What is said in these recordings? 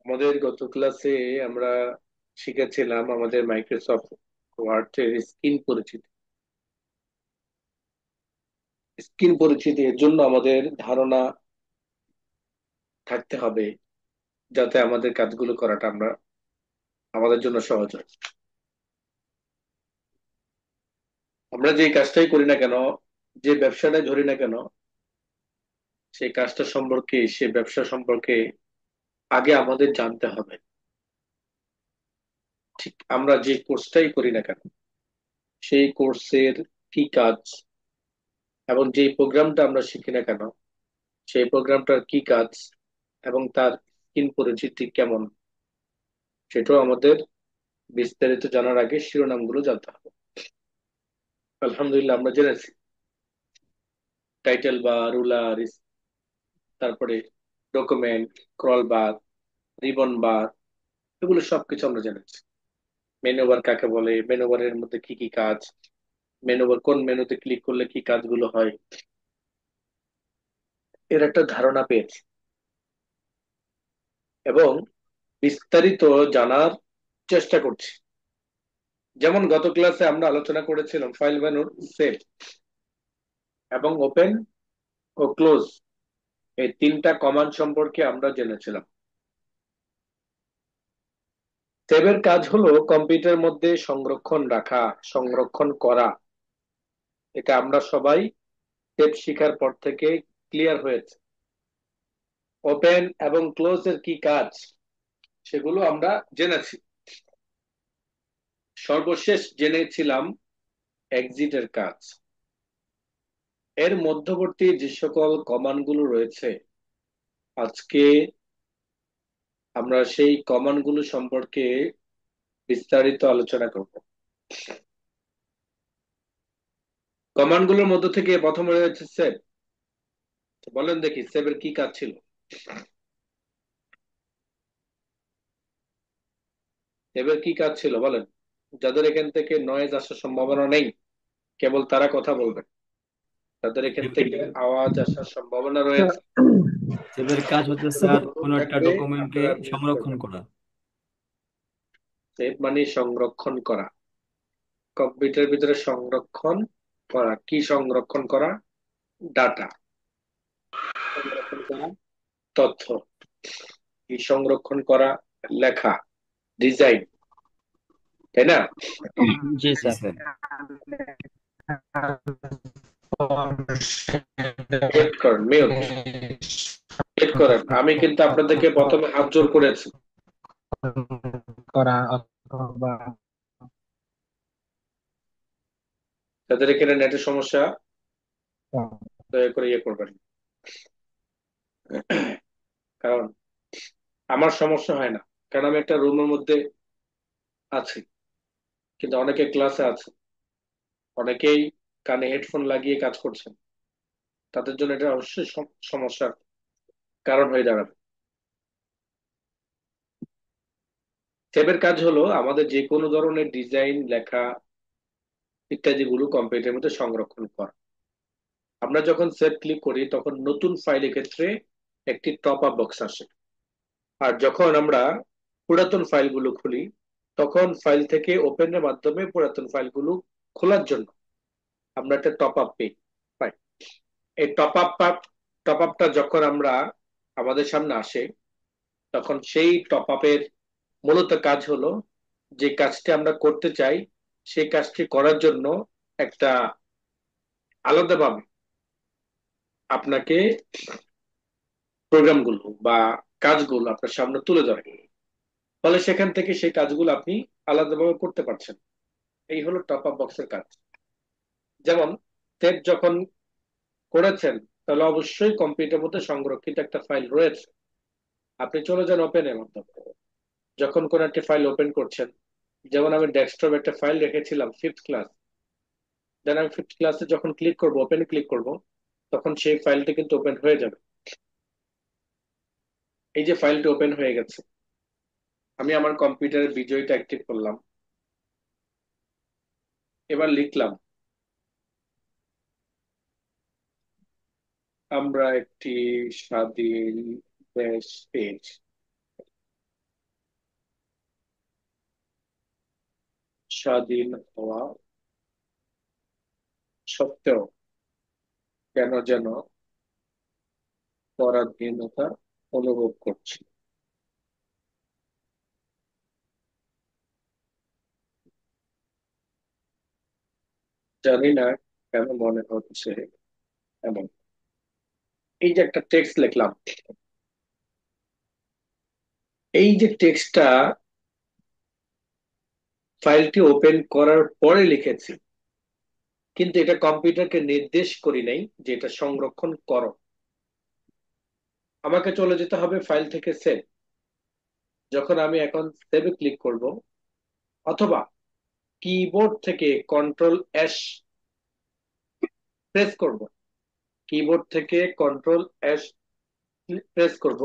আমাদের গত ক্লাসে আমরা শিখেছিলাম আমাদের মাইক্রোসফট ওয়ার্ড এর স্ক্রিন পরিচিতি। স্ক্রিন পরিচিতি এর জন্য আমাদের ধারণা থাকতে হবে, যাতে আমাদের কাজগুলো করাটা আমাদের জন্য সহজ হয়। আমরা যে কাজটাই করি না কেন, যে ব্যবসাটাই ধরি না কেন, সেই কাজটা সম্পর্কে, সেই ব্যবসা সম্পর্কে আগে আমাদের জানতে হবে। ঠিক আমরা যে কোর্সটাই করি না কেন, সেই কোর্সের কি কাজ, এবং যে প্রোগ্রামটা আমরা শিখি না কেন, সেই প্রোগ্রামটার কি কাজ এবং তার স্ক্রিন পরিচিতি কেমন, সেটাও আমাদের বিস্তারিত জানার আগে শিরোনামগুলো জানতে হবে। আলহামদুলিল্লাহ আমরা জেনেছি টাইটেল বার, রুলার, তারপরে ডকুমেন্ট, ক্রল বার, রিবন বার, এগুলো সবকিছু আমরা জেনেছি। মেনু বার কাকে বলে, মেনু বারের মধ্যে কি কি কাজ, মেনু বার কোন মেনুতে ক্লিক করলে কি কাজগুলো হয়, এর একটা ধারণা পেয়েছি এবং বিস্তারিত জানার চেষ্টা করছি। যেমন গত ক্লাসে আমরা আলোচনা করেছিলাম ফাইল মেনুর সেভ এবং ওপেন ও ক্লোজ, এই তিনটা কমান্ড সম্পর্কে আমরা জেনেছিলাম। সেভের কাজ হলো কম্পিউটারের মধ্যে সংরক্ষণ রাখা, সংরক্ষণ করা। এটা আমরা সবাই সেভ শিখার পর থেকে ক্লিয়ার হয়েছে। ওপেন এবং ক্লোজ এর কি কাজ, সেগুলো আমরা জেনেছি। সর্বশেষ জেনেছিলাম এক্সিটের কাজ। এর মধ্যবর্তী যে সকল কমান্ড গুলো রয়েছে, আজকে আমরা সেই কমান্ড গুলো সম্পর্কে বিস্তারিত আলোচনা করব। কমান্ড গুলোর মধ্য থেকে প্রথমে রয়েছে সেভ। বলেন দেখি সেভের কি কাজ ছিল। সেভের কি কাজ ছিল বলেন, যাদের এখান থেকে নয়েজ আসার সম্ভাবনা নেই, কেবল তারা কথা বলবেন। তাদের এখান থেকে আওয়াজ আসার সম্ভাবনা রয়েছে, সেভের কাজ হচ্ছে স্যার চুপ কোনো একটা থাকবে, ডকুমেন্টকে আপনারা মিউট সংরক্ষণ করবেন। করা। সেভ মানে সংরক্ষণ করা। কম্পিউটারের ভিতরে সংরক্ষণ করা, কি সংরক্ষণ করা? ডাটা সংরক্ষণ করা, তথ্য। কি সংরক্ষণ করা? লেখা, ডিজাইন, তাই না? জি জি স্যার। স্যার। মিউট করেন, মিউট। মিউট করেন, আমি কিন্তু আপনাদেরকে প্রথমে হাত জোর করেছি। করা অথবা যাদের এখানে নেটের সমস্যা, দয়া করে ইয়ে করবেন। কারণ আমার সমস্যা হয় না, কারণ আমি একটা রুমের মধ্যে আছি, কিন্তু অনেকে ক্লাসে আছে, অনেকেই কানে হেডফোন লাগিয়ে কাজ করছেন। তাদের জন্য এটা অবশ্যই সমস্যার কারণ হয়ে দাঁড়াবে। ট্যাবের কাজ হলো আমাদের যে কোনো ধরনের ডিজাইন, লেখা ইত্যাদি গুলো কম্পিউটারের মধ্যে সংরক্ষণ করা। আমরা যখন সেভ ক্লিক করি তখন নতুন ফাইলের ক্ষেত্রে একটি টপ আপ বক্স আসে। আর যখন আমরা পুরাতন ফাইলগুলো খুলি, তখন ফাইল থেকে ওপেনের মাধ্যমে পুরাতন ফাইলগুলো খোলার জন্য আমরা একটা টপ আপ পাই। এই টপ আপটা যখন আমরা আমাদের সামনে আসে, তখন সেই টপ আপের মূলত কাজ হলো, যে কাজটি আমরা করতে চাই সেই কাজটি করার জন্য একটা আলাদাভাবে আপনাকে প্রোগ্রামগুলো বা কাজগুলো আপনার সামনে তুলে ধরে। ফলে সেখান থেকে সেই কাজগুলো আপনি আলাদাভাবে করতে পারছেন। এই হলো টপ আপ বক্সের কাজ। যেমন সেভ যখন করেছেন, তাহলে অবশ্যই কম্পিউটারের মধ্যে সংরক্ষিত একটা ফাইল রয়েছে। আপনি চলে যান ওপেনের মাধ্যমে। যখন কোন একটা ফাইল ওপেন করছেন, যেমন আমি ডেস্কটপ একটা ফাইল রেখেছিলাম ফিফথ ক্লাস, দেন আমি ফিফথ ক্লাসে যখন ক্লিক করব, ওপেন ক্লিক করব, তখন সেই ফাইলটি কিন্তু ওপেন হয়ে যাবে। এই যে ফাইলটি ওপেন হয়ে গেছে, আমি আমার কম্পিউটারের বিজয়টা অ্যাক্টিভ করলাম, এবার লিখলাম আমরা একটি স্বাধীন দেশ পেয়েছি। স্বাধীন হওয়া সত্ত্বেও কেন যেন পরাধীনতা অনুভব করছি। জানি না কেন মনে হচ্ছে এমন। এই যে একটা টেক্সট লিখলাম, এই যে টেক্সটটা ফাইলটি ওপেন করার পরে লিখেছি, কিন্তু এটা কম্পিউটারকে নির্দেশ করি নাই যে এটা সংরক্ষণ করো। আমাকে চলে যেতে হবে ফাইল থেকে সেভ। যখন আমি এখন সেভে ক্লিক করব, অথবা কিবোর্ড থেকে কন্ট্রোল এস প্রেস করব, কিবোর্ড থেকে কন্ট্রোল এস প্রেস করব,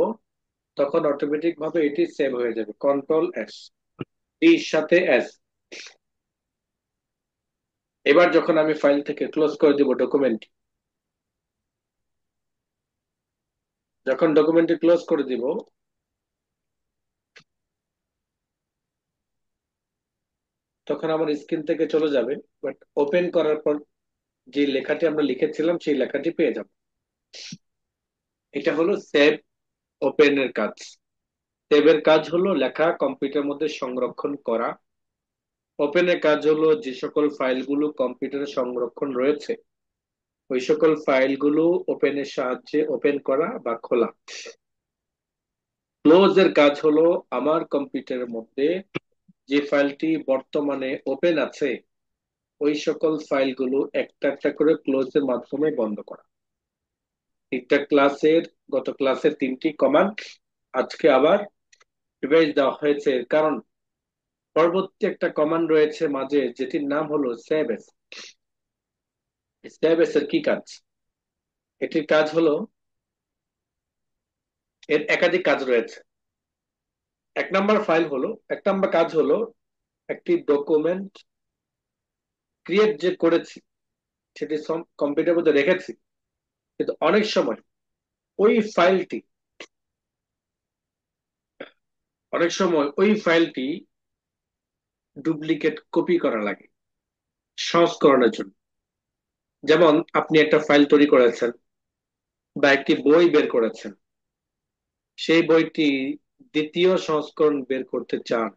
তখন অটোমেটিক ভাবে এটি সেভ হয়ে যাবে। কন্ট্রোল এস, এর সাথে এস। এবার যখন আমি ফাইল থেকে ক্লোজ করে দিব ডকুমেন্ট, যখন ডকুমেন্টটি ক্লোজ করে দিব, তখন আমার স্ক্রিন থেকে চলে যাবে। বাট ওপেন করার পর যে লেখাটি আমরা লিখেছিলাম সেই লেখাটি পেয়ে যাব। এটা হলো সেভ ওপেন এর কাজ। সেভ এর কাজ হলো লেখা কম্পিউটারের মধ্যে সংরক্ষণ করা। ওপেন এর কাজ হলো যে সকল ফাইলগুলো কম্পিউটারে সংরক্ষণ রয়েছে ওই সকল ফাইলগুলো ওপেন এর সাহায্যে ওপেন করা বা খোলা। ক্লোজ এর কাজ হলো আমার কম্পিউটারের মধ্যে যে ফাইলটি বর্তমানে ওপেন আছে ওই সকল ফাইলগুলো একটা একটা করে ক্লোজ এর মাধ্যমে বন্ধ করা। তিনটা ক্লাসের, গত ক্লাসের তিনটি কমান্ড আজকে আবার রিভাইজ দেওয়া হয়েছে, এর কারণ পরবর্তী একটা কমান্ড রয়েছে মাঝে যেটির নাম হলো সেভ এস। সেভ এস এর কি কাজ? এটির কাজ হলো, এর একাধিক কাজ রয়েছে। এক নাম্বার কাজ হলো একটি ডকুমেন্ট ক্রিয়েট যে করেছি সেটি কম্পিউটারের মধ্যে রেখেছি, কিন্তু অনেক সময় ওই ফাইলটি ওই ফাইলটি ডুপ্লিকেট কপি করা লাগে সংস্করণের জন্য। যেমন আপনি একটা ফাইল তৈরি করেছেন বা একটি বই বের করেছেন, সেই বইটি দ্বিতীয় সংস্করণ বের করতে চান,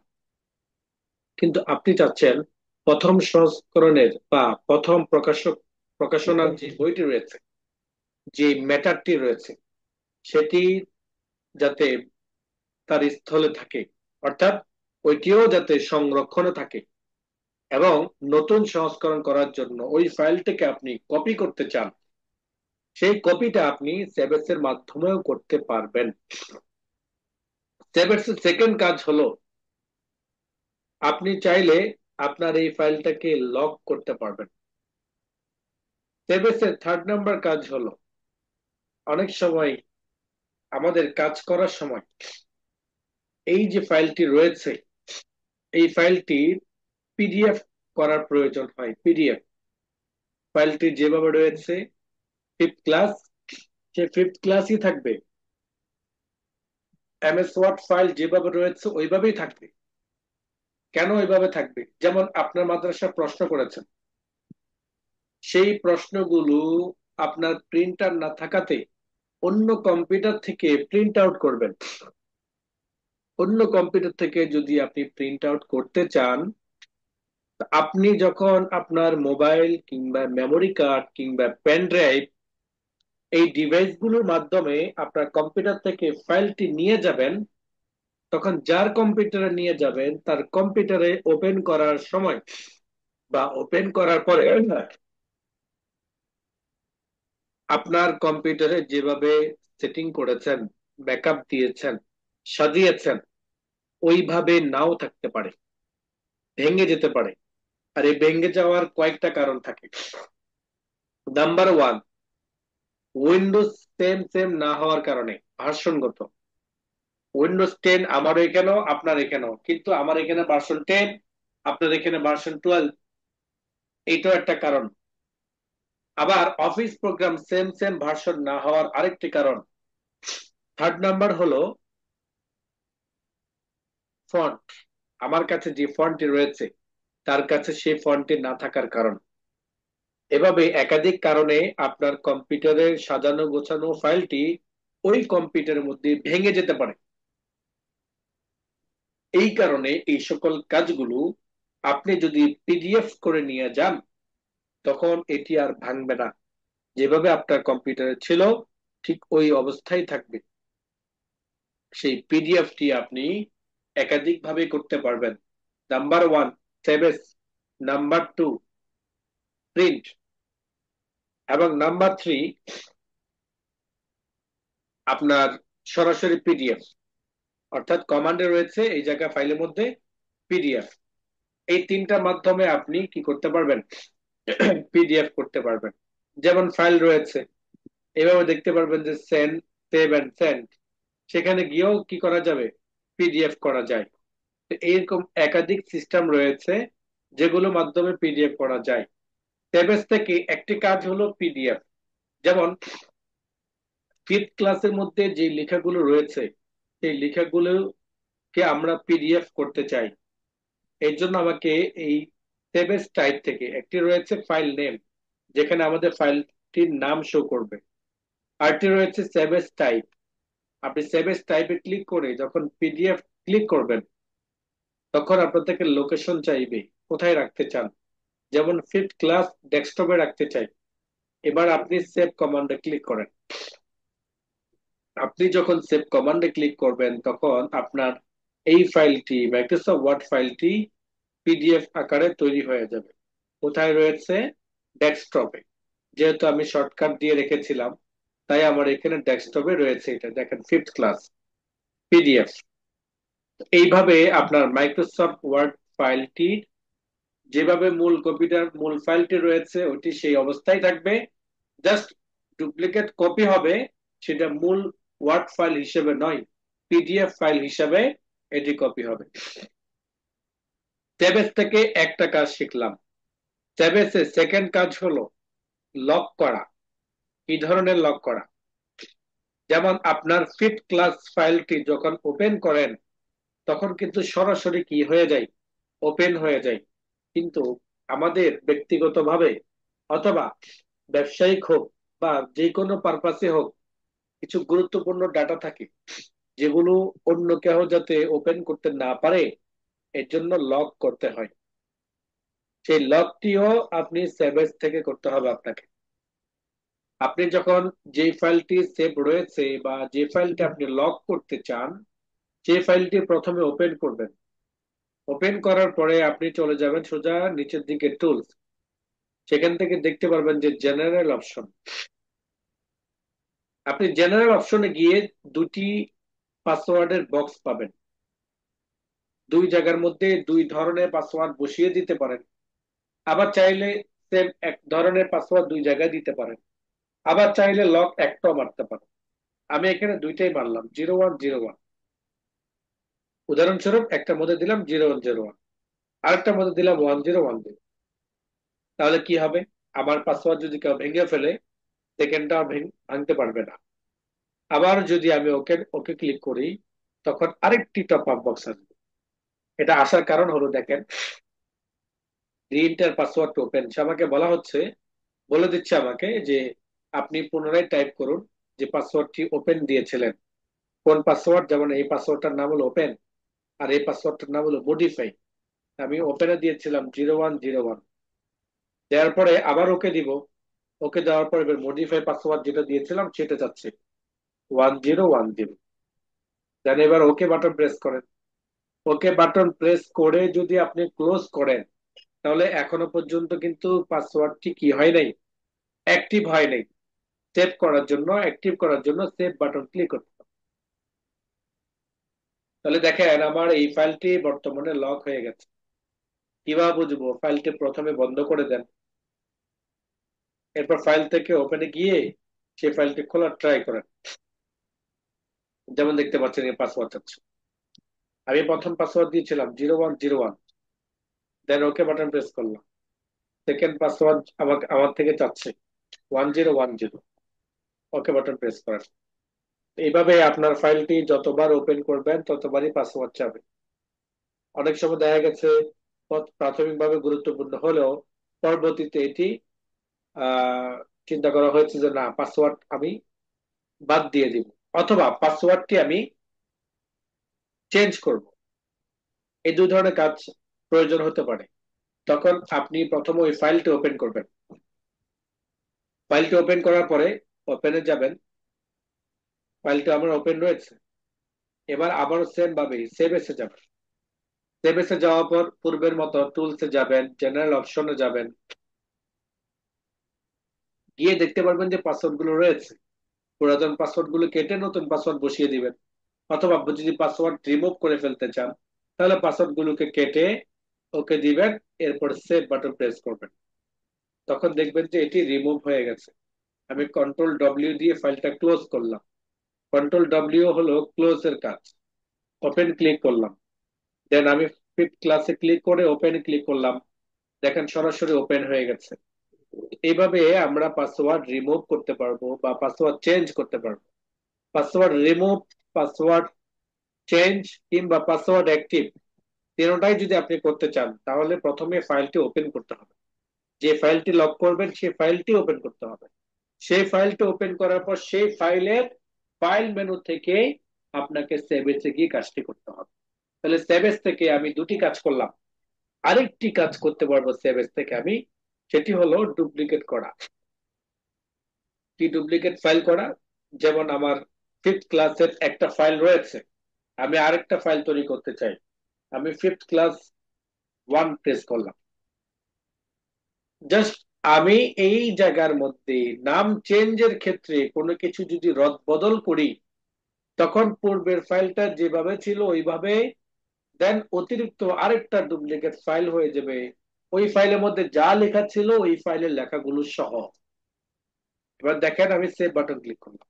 কিন্তু আপনি চাচ্ছেন প্রথম সংস্করণের বা প্রথম প্রকাশনার যে বইটি রয়েছে, যে ম্যাটারটি রয়েছে, সেটি যাতে তার স্থলে থাকে, অর্থাৎ ওইটিও যাতে সংরক্ষণে থাকে। এবং নতুন সংস্করণ করার জন্য ওই ফাইলটিকে আপনি কপি করতে চান, সেই কপিটা আপনি সেভএস এর মাধ্যমেও করতে পারবেন। সেভএস এর সেকেন্ড কাজ হলো, আপনি চাইলে আপনার এই ফাইলটাকে লক করতে পারবেন। সেভএস এর থার্ড নাম্বার কাজ হলো, অনেক সময় আমাদের কাজ করার সময় এই যে ফাইলটি রয়েছে এই ফাইলটি পিডিএফ করার প্রয়োজন হয়। পিডিএফ ফাইলটি যেভাবে রয়েছে ফিফথ ক্লাস, সে ফিফথ ক্লাসই থাকবে। এমএস ওয়ার্ড ফাইল যেভাবে রয়েছে ওইভাবেই থাকবে। কেন ওইভাবে থাকবে? যেমন আপনার মাদ্রাসা প্রশ্ন করেছেন, সেই প্রশ্নগুলো আপনার প্রিন্টার না থাকাতে অন্য কম্পিউটার থেকে প্রিন্ট আউট করবেন। অন্য কম্পিউটার থেকে যদি আপনি প্রিন্ট আউট করতে চান, আপনি যখন আপনার মোবাইল কিংবা মেমোরি কার্ড কিংবা পেন ড্রাইভ এই ডিভাইসগুলোর মাধ্যমে আপনার কম্পিউটার থেকে ফাইলটি নিয়ে যাবেন, তখন যার কম্পিউটারে নিয়ে যাবেন তার কম্পিউটারে ওপেন করার সময় বা ওপেন করার পরে আপনার কম্পিউটারে যেভাবে সেটিং করেছেন, ব্যাকআপ দিয়েছেন, সাজিয়েছেন, ওইভাবে নাও থাকতে পারে, ভেঙে যেতে পারে। আর এই ভেঙে যাওয়ার কয়েকটা কারণ থাকে। Number one, Windows same same না হওয়ার কারণে ভার্সনগত। উইন্ডোজ 10 আমার এখানেও আপনার এখানেও, কিন্তু আমার এখানে ভার্সন 10, আপনার এখানে ভার্সন 12, এইটাও একটা কারণ। আবার office program same same version না হওয়ার আরেকটি কারণ। থার্ড নাম্বার হলো ফন্ট। আমার কাছে যে ফন্টটি রয়েছে তার কাছে সেই ফন্টটি না থাকার কারণ। এভাবে একাধিক কারণে আপনার কম্পিউটারের সাজানো গোছানো ফাইলটি ওই কম্পিউটারের মধ্যে ভেঙে যেতে পারে। এই কারণে এই সকল কাজগুলো আপনি যদি পিডিএফ করে নিয়ে যান, তখন এটি আর ভাঙবে না, যেভাবে আপনার কম্পিউটারে ছিল ঠিক ওই অবস্থায় থাকবে। সেই পিডিএফটি আপনি একাধিক ভাবে করতে পারবেন। Number one, save. Number two, print. এবং নাম্বার থ্রি, আপনার সরাসরি পিডিএফ, অর্থাৎ কমান্ডে রয়েছে এই জায়গা ফাইলের মধ্যে পিডিএফ। এই তিনটা মাধ্যমে আপনি কি করতে পারবেন? পিডিএফ করতে পারবেন। যেমন ফাইল রয়েছে, এভাবে দেখতে পারবেন যে সেন্ড, সেভ এন্ড সেন্ড, সেখানে গিয়েও কি করা যাবে? পিডিএফ করা যায়। তো এইরকম একাধিক সিস্টেম রয়েছে যেগুলোর মাধ্যমে পিডিএফ করা যায়। সেভেজ থেকে একটি কাজ হলো পিডিএফ। যেমন ফিফথ ক্লাসের মধ্যে যে লেখাগুলো রয়েছে, সেই লেখাগুলোকে আমরা পিডিএফ করতে চাই। এর জন্য আমাকে এই সেভেজ টাইপ থেকে একটি রয়েছে ফাইল নেম, যেখানে আমাদের ফাইলটির নাম শো করবে। আরটি রয়েছে সেভেজ টাইপ। আপনি সেভেজ টাইপে ক্লিক করে যখন পিডিএফ ক্লিক করবেন, তখন আপনার থেকে লোকেশন চাইবে, কোথায় রাখতে চান। যেমন ফিফথ ক্লাস ডেস্কটপে রাখতে চাই। এবার আপনি সেভ কমান্ডে ক্লিক করেন। আপনি যখন সেভ কমান্ডে ক্লিক করবেন, তখন আপনার এই ফাইলটি, মাইক্রোসফট ওয়ার্ড ফাইলটি পিডিএফ আকারে তৈরি হয়ে যাবে। কোথায় রয়েছে? ডেস্কটপে। যেহেতু আমি শর্টকাট দিয়ে রেখেছিলাম, তাই আমার এখানে ডেস্কটপে রয়েছে। এটা দেখেন, ফিফথ ক্লাস পিডিএফ। এইভাবে আপনার মাইক্রোসফট ওয়ার্ড ফাইলটি যেভাবে মূল কম্পিউটার মূল ফাইলটি রয়েছে ওটি সেই অবস্থায় থাকবে। জাস্ট ডুপ্লিকেট কপি হবে, সেটা মূল ওয়ার্ড ফাইল হিসেবে নয়, পিডিএফ ফাইল হিসেবে এটি কপি হবে। সেভেজ থেকে একটা কাজ শিখলাম। সেভেজের সেকেন্ড কাজ হলো লক করা। কি ধরনের লক করা? যেমন আপনার ফিফথ ক্লাস ফাইলটি যখন ওপেন করেন, তখন কিন্তু সরাসরি কি হয়ে যায়? ওপেন হয়ে যায়। কিন্তু আমাদের ব্যক্তিগতভাবে অথবা ব্যবসায়িক হোক বা যে কোনো পারপাসে হোক, কিছু গুরুত্বপূর্ণ ডাটা থাকে যেগুলো অন্য কেউ যাতে ওপেন করতে না পারে, এর জন্য লক করতে হয়। সেই লকটিও আপনি সেভেজ থেকে করতে হবে আপনাকে। আপনি যখন যে ফাইলটি সেভ রয়েছে বা যে ফাইলটি আপনি লক করতে চান, সেই ফাইলটি প্রথমে ওপেন করবেন। ওপেন করার পরে আপনি চলে যাবেন সোজা নিচের দিকে টুলস। সেখান থেকে দেখতে পারবেন যে জেনারেল অপশন। আপনি জেনারেল অপশনে গিয়ে দুটি পাসওয়ার্ডের বক্স পাবেন। দুই জায়গার মধ্যে দুই ধরনের পাসওয়ার্ড বসিয়ে দিতে পারেন। আবার চাইলে সেম এক ধরনের পাসওয়ার্ড দুই জায়গায় দিতে পারেন। আবার চাইলে লক একটাও মারতে পারেন। আমি এখানে দুইটাই মারলাম, 0101। উদাহরণস্বরূপ একটার মধ্যে দিলাম 0101, আরেকটার মধ্যে দিলাম 1010। তাহলে কি হবে? আমার পাসওয়ার্ড যদি কেউ ভেঙে ফেলে, সেকেন্ডটা ভাঙতে পারবে না। আবার যদি আমি ওকে ওকে ক্লিক করি, তখন আরেকটি টপ আপ বক্স আসবে। এটা আসার কারণ হলো, দেখেন, রিএন্টার পাসওয়ার্ড টু ওপেন। সে আমাকে বলে দিচ্ছে আমাকে যে আপনি পুনরায় টাইপ করুন যে পাসওয়ার্ডটি ওপেন দিয়েছিলেন। কোন পাসওয়ার্ড? যেমন এই পাসওয়ার্ডটার নাম হলো ওপেন, আর এই পাসওয়ার্ডটার নাম হলো মডিফাই। আমি ওপেনে দিয়েছিলাম 0101। দেওয়ার পরে আবার ওকে দিব। ওকে দেওয়ার পরে এবার মডিফাই পাসওয়ার্ড যেটা দিয়েছিলাম সেটা যাচ্ছে 1010। দেন এবার ওকে বাটন প্রেস করেন। ওকে বাটন প্রেস করে যদি আপনি ক্লোজ করেন, তাহলে এখনো পর্যন্ত কিন্তু পাসওয়ার্ডটি কি হয় নাই? অ্যাক্টিভ হয় নাই। সেভ করার জন্য, অ্যাক্টিভ করার জন্য সেভ বাটন ক্লিক করতে হবে। তাহলে দেখেন আমার এই ফাইলটি বর্তমানে লক হয়ে গেছে। কিভাবে বুঝবো? ফাইলটি প্রথমে বন্ধ করে দেন, এরপর ফাইল থেকে ওপেনে গিয়ে সেই ফাইলটি খোলার ট্রাই করেন। যেমন দেখতে পাচ্ছেন এই পাসওয়ার্ড চাচ্ছে। আমি প্রথম পাসওয়ার্ড দিয়েছিলাম 0101। দেন ওকে বাটন প্রেস করলাম। সেকেন্ড পাসওয়ার্ড আমার থেকে চাচ্ছে 1010। ওকে বাটন প্রেস করেন। এইভাবে আপনার ফাইলটি যতবার ওপেন করবেন ততবারই পাসওয়ার্ড চাবে। অনেক সময় দেখা গেছে প্রাথমিকভাবে গুরুত্বপূর্ণ হলেও পরবর্তীতে এটি আহ চিন্তা করা হয়েছে যে না, পাসওয়ার্ড আমি বাদ দিয়ে দিব, অথবা পাসওয়ার্ডটি আমি চেঞ্জ করব। এই দুই ধরনের কাজ প্রয়োজন হতে পারে। তখন আপনি প্রথমে ওই ফাইলটি ওপেন করবেন। ফাইলটি ওপেন করার পরে ওপেনে যাবেন। ফাইলটি আমার ওপেন রয়েছে। এবার আবারও সেম ভাবে সেভ এসে যাবেন। সেভ এসে যাওয়ার পর পূর্বের মতো টুলসে যাবেন, জেনারেল অপশনে যাবেন। গিয়ে দেখতে পারবেন যে পাসওয়ার্ড গুলো রয়েছে। পুরাতন পাসওয়ার্ড গুলো কেটে নতুন পাসওয়ার্ড বসিয়ে দিবেন। অথবা আপনি যদি পাসওয়ার্ড রিমুভ করে ফেলতে চান, তাহলে পাসওয়ার্ড গুলোকে কেটে ওকে দিবেন। এরপর সেভ বাটন প্রেস করবেন। তখন দেখবেন যে এটি রিমুভ হয়ে গেছে। আমি কন্ট্রোল ডব্লিউ দিয়ে ফাইলটা ক্লোজ করলাম। কন্ট্রোল ডব্লিউ হলো ক্লোজ এর কাজ। ওপেন ক্লিক করলাম। দেন আমি ফিফথ ক্লাসে ক্লিক করে ওপেন ক্লিক করলাম। দেখেন সরাসরি ওপেন হয়ে গেছে। এইভাবে আমরা পাসওয়ার্ড রিমুভ করতে পারবো বা পাসওয়ার্ড চেঞ্জ করতে পারবো। পাসওয়ার্ড রিমুভ, পাসওয়ার্ড চেঞ্জ কিংবা পাসওয়ার্ড অ্যাক্টিভ, তিনটাই যদি আপনি করতে চান তাহলে প্রথমে ফাইলটি ওপেন করতে হবে। যে ফাইলটি লক করবেন সেই ফাইলটি ওপেন করতে হবে। সেই ফাইলটি ওপেন করার পর সেই ফাইলের ফাইল মেনু থেকে আপনাকে সেভ এসে গিয়ে কাজটি করতে হবে। তাহলে সেভ এস থেকে আমি দুটি কাজ করলাম। আরেকটি কাজ করতে পারবো সেভ এস থেকে আমি, সেটি হলো ডুপ্লিকেট করা। কি ডুপ্লিকেট ফাইল করা? যেমন আমার ফিফথ ক্লাসের একটা ফাইল রয়েছে, আমি আরেকটা ফাইল তৈরি করতে চাই। আমি ফিফথ ক্লাস ওয়ান প্রেস করলাম। জাস্ট আমি এই জায়গার মধ্যে নাম চেঞ্জের ক্ষেত্রে কোনো কিছু যদি রদ বদল করি, তখন পূর্বের ফাইলটা যেভাবে ছিল ওইভাবে, দেন অতিরিক্ত আরেকটা ডুপ্লিকেট ফাইল হয়ে যাবে ওই ফাইলের মধ্যে যা লেখা ছিল ওই ফাইলের লেখাগুলো সহ। এবার দেখেন আমি সেভ বাটন ক্লিক করলাম।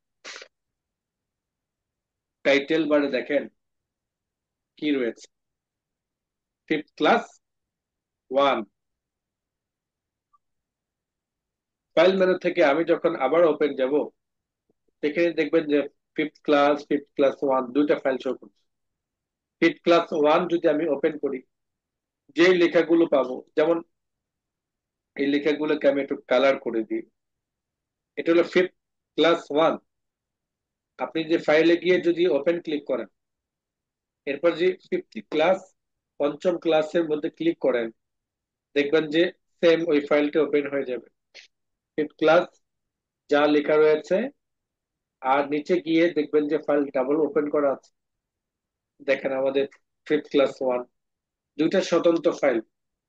টাইটেল বারে দেখেন কি রয়েছে, fifth class one. File menu থেকে আমি যখন আবার ওপেন যাব, সেখানে দেখবেন যে ফিফথ ক্লাস ওয়ান দুইটা ফাইল শো করছে। ফিফথ ক্লাস ওয়ান যদি আমি ওপেন করি, যে লেখাগুলো পাবো, যেমন এই লেখাগুলোকে আমি একটু কালার করে দিই। এটা হলো ফিফথ ক্লাস ওয়ান। আপনি যে ফাইলে গিয়ে যদি ওপেন ক্লিক করেন, এরপর যে ফিফথ ক্লাস পঞ্চম ক্লাসের মধ্যে ক্লিক করেন, দেখবেন যে সেম ওই ফাইলটা ওপেন হয়ে যাবে। ফিফথ ক্লাস যা লেখা রয়েছে, আর নিচে গিয়ে দেখবেন যে ফাইল ডাবল ওপেন করা আছে। দেখেন আমাদের ফিফথ ক্লাস ওয়ান দুইটা স্বতন্ত্র ফাইল।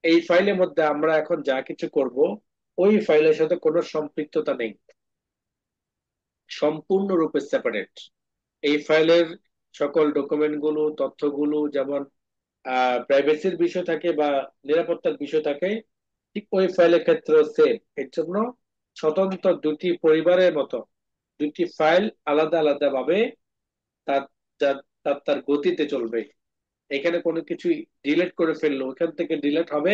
এই ফাইলের মধ্যে আমরা এখন যা কিছু করব ওই ফাইলের সাথে কোনো সম্পৃক্ততা নেই, সম্পূর্ণরূপে সেপারেট। এই ফাইলের সকল ডকুমেন্ট গুলো, তথ্যগুলো, যেমন প্রাইভেসির বিষয় থাকে বা নিরাপত্তার বিষয় থাকে, ঠিক ওই ফাইলের ক্ষেত্রে সেম। এর জন্য স্বতন্ত্র দুটি পরিবারের মতো দুটি ফাইল আলাদা আলাদা ভাবে তার তার তার তার গতিতে চলবে। এখানে কোনো কিছু ডিলিট করে ফেললো ওখান থেকে ডিলিট হবে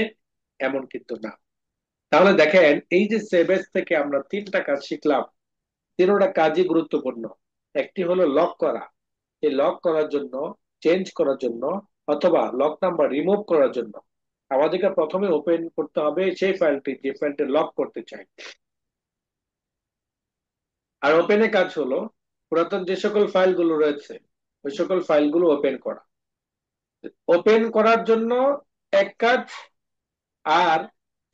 এমন কিন্তু না। তাহলে দেখেন এই যে সেভেজ থেকে আমরা তিনটা কাজ শিখলাম, তিনটা কাজই গুরুত্বপূর্ণ। একটি হলো লক করা। এই লক করার জন্য, চেঞ্জ করার জন্য, অথবা লক নাম্বার রিমুভ করার জন্য আমাদেরকে প্রথমে ওপেন করতে হবে সেই ফাইলটি যে ফাইলটি লক করতে চাই। আর ওপেনের কাজ হলো পুরাতন যে সকল ফাইলগুলো রয়েছে ওই সকল ফাইলগুলো ওপেন করা। ওপেন করার জন্য এক কাজ, আর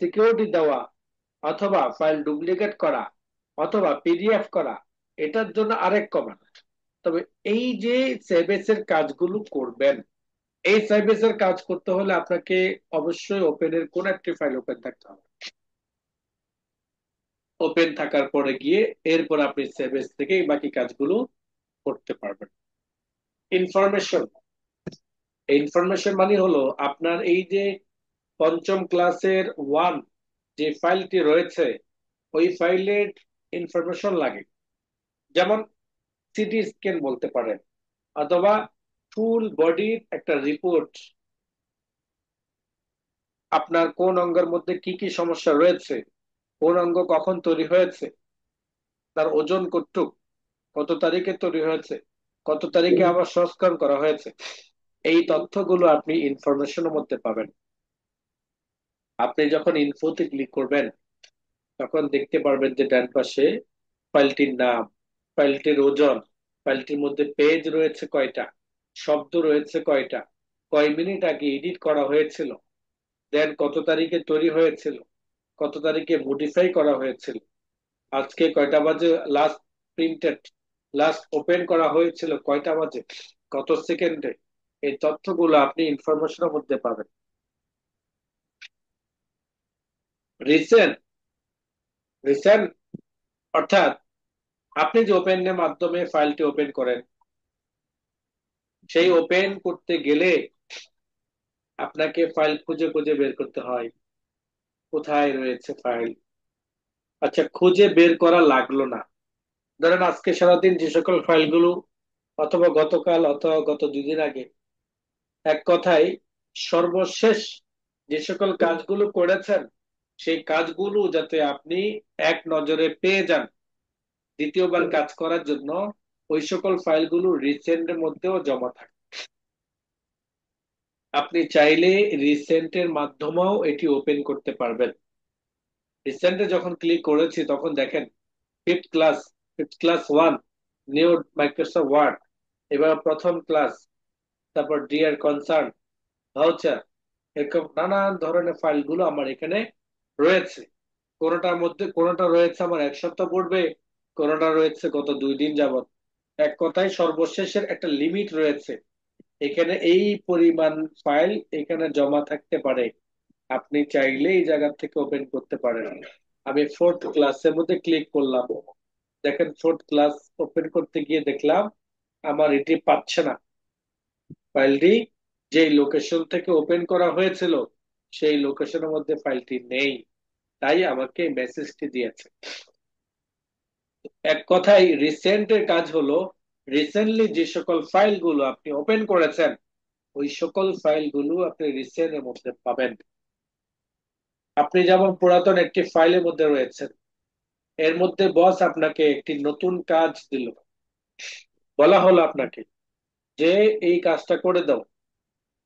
সিকিউরিটি দেওয়া অথবা ফাইল ডুপ্লিকেট করা অথবা পিডিএফ করা, এটার জন্য আরেক কমান্ড। তবে এই যে সেভেসের কাজগুলো করবেন, এই সাইবেসের কাজ করতে হলে আপনাকে অবশ্যই ওপেনের কোন একটি ফাইল ওপেন থাকতে হবে। ওপেন থাকার পরে গিয়ে এরপর আপনি সাইবেস থেকে বাকি কাজগুলো করতে পারবেন। ইনফরমেশন, ইনফরমেশন মানে হলো আপনার এই যে পঞ্চম ক্লাসের ওয়ান যে ফাইলটি রয়েছে ওই ফাইলের ইনফরমেশন লাগে। যেমন সিটি স্ক্যান বলতে পারেন, অথবা ফুল বডির একটা রিপোর্ট, আপনার কোন অঙ্গের মধ্যে কি কি সমস্যা রয়েছে, কোন অঙ্গ কখন তৈরি হয়েছে, তার ওজন কতটুক, কত তারিখে তৈরি হয়েছে, কত তারিখে আবার সংস্করণ করা হয়েছে, এই তথ্যগুলো আপনি ইনফরমেশনের মধ্যে পাবেন। আপনি যখন ইনফোতে ক্লিক করবেন তখন দেখতে পারবেন যে ডান পাশে ফাইলটির নাম, ফাইলটির ওজন, ফাইলটির মধ্যে পেজ রয়েছে কয়টা, শব্দ রয়েছে কয়টা, কয় মিনিট আগে এডিট করা হয়েছিল, দেন কত তারিখে তৈরি হয়েছিল, কত তারিখে মডিফাই করা হয়েছিল, আজকে কয়টা বাজে লাস্ট প্রিন্টেড, লাস্ট ওপেন করা হয়েছিল কয়টা বাজে, কত সেকেন্ডে। এই তথ্যগুলো আপনি ইনফরমেশনের মধ্যে পাবেন। রিসেন্ট, রিসেন্ট অর্থাৎ আপনি যে ওপেনের মাধ্যমে ফাইলটি ওপেন করেন, সেই ওপেন করতে গেলে আপনাকে ফাইল খুঁজে খুঁজে বের করতে হয় কোথায় রয়েছে ফাইল। আচ্ছা, খুঁজে বের করা লাগলো না, ধরেন আজকে সারাদিন যে সকল ফাইলগুলো, অথবা গতকাল অথবা গত 2 দিন আগে, এক কথায় সর্বশেষ যে সকল কাজগুলো করেছেন, সেই কাজগুলো যাতে আপনি এক নজরে পেয়ে যান দ্বিতীয়বার কাজ করার জন্য, ওই সকল ফাইলগুলো রিসেন্টের মধ্যেও জমা থাকে। আপনি চাইলে রিসেন্টের মাধ্যমেও এটি ওপেন করতে পারবেন। রিসেন্টে যখন ক্লিক করেছি তখন দেখেন fifth class, fifth class 1, new Microsoft Word, এবার প্রথম ক্লাস, তারপর ডিয়ার কনসার্ন, ভাউচার, এরকম নানান ধরনের ফাইলগুলো আমার এখানে রয়েছে। কোনোটার মধ্যে কোনোটা রয়েছে আমার 1 সপ্তাহ পূর্বে, কোনোটা রয়েছে গত 2 দিন যাবত। এক কথায় সর্বশেষের একটা লিমিট রয়েছে, এখানে এই পরিমাণ ফাইল এখানে জমা থাকতে পারে, আপনি চাইলে এই জায়গা থেকে ওপেন করতে পারেন। আমি ফোর্থ ক্লাসের মধ্যে ক্লিক করলাম, দেখেন ফোর্থ ক্লাস ওপেন করতে গিয়ে দেখলাম আমার এটি পাচ্ছে না, ফাইলটি যেই লোকেশন থেকে ওপেন করা হয়েছিল সেই লোকেশনের মধ্যে ফাইলটি নেই, তাই আমাকে মেসেজটি দিয়েছে। এক কথায় রিসেন্টের কাজ হলো রিসেন্টলি যে সকল ফাইলগুলো আপনি ওপেন করেছেন ওই সকল ফাইলগুলো আপনি রিসেন্টের মধ্যে পাবেন। আপনি যেমন পুরাতন একটি ফাইলের মধ্যে রয়েছেন, এর মধ্যে বস আপনাকে একটি নতুন কাজ দিল, বলা হলো আপনাকে যে এই কাজটা করে দাও,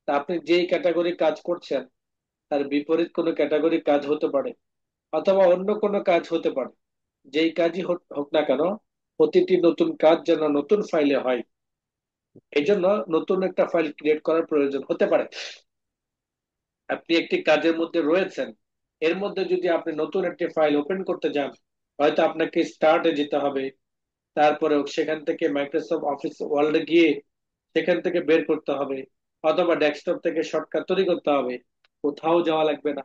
তা আপনি যেই ক্যাটাগরি কাজ করছেন তার বিপরীত কোনো ক্যাটাগরি কাজ হতে পারে, অথবা অন্য কোনো কাজ হতে পারে। যেই কাজই হোক হোক না কেন, প্রতিটি নতুন কাজ যেন নতুন ফাইলে হয়, এই জন্য নতুন একটা ফাইল ক্রিয়েট করার প্রয়োজন হতে পারে। আপনি একটি কাজের মধ্যে রয়েছেন, এর মধ্যে যদি আপনি নতুন একটি ফাইল ওপেন করতে যান, হয়তো আপনাকে স্টার্টে যেতে হবে, তারপরে সেখান থেকে মাইক্রোসফট অফিস ওয়ার্ল্ডে গিয়ে সেখান থেকে বের করতে হবে, অথবা ডেস্কটপ থেকে শর্টকাট তৈরি করতে হবে। কোথাও যাওয়া লাগবে না,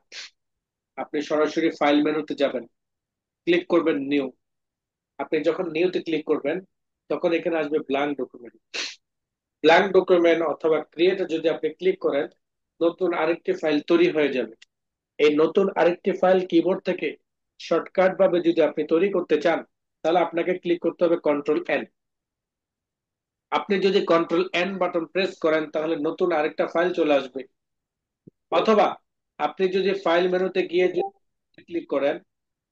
আপনি সরাসরি ফাইল মেনুতে যাবেন, ক্লিক করবেন নিউ। আপনি যখন নিউতে ক্লিক করবেন তখন এখানে আসবে ব্ল্যাঙ্ক ডকুমেন্ট। ব্ল্যাঙ্ক ডকুমেন্ট অথবা ক্রিয়েটে যদি আপনি ক্লিক করেন, নতুন আরেকটি ফাইল তৈরি হয়ে যাবে। এই নতুন আরেকটি ফাইল কিবোর্ড থেকে শর্টকাট ভাবে যদি আপনি তৈরি করতে চান, তাহলে আপনাকে ক্লিক করতে হবে কন্ট্রোল এন। আপনি যদি কন্ট্রোল এন বাটন প্রেস করেন তাহলে নতুন আরেকটা ফাইল চলে আসবে, অথবা আপনি যদি ফাইল মেনুতে গিয়ে ক্লিক করেন,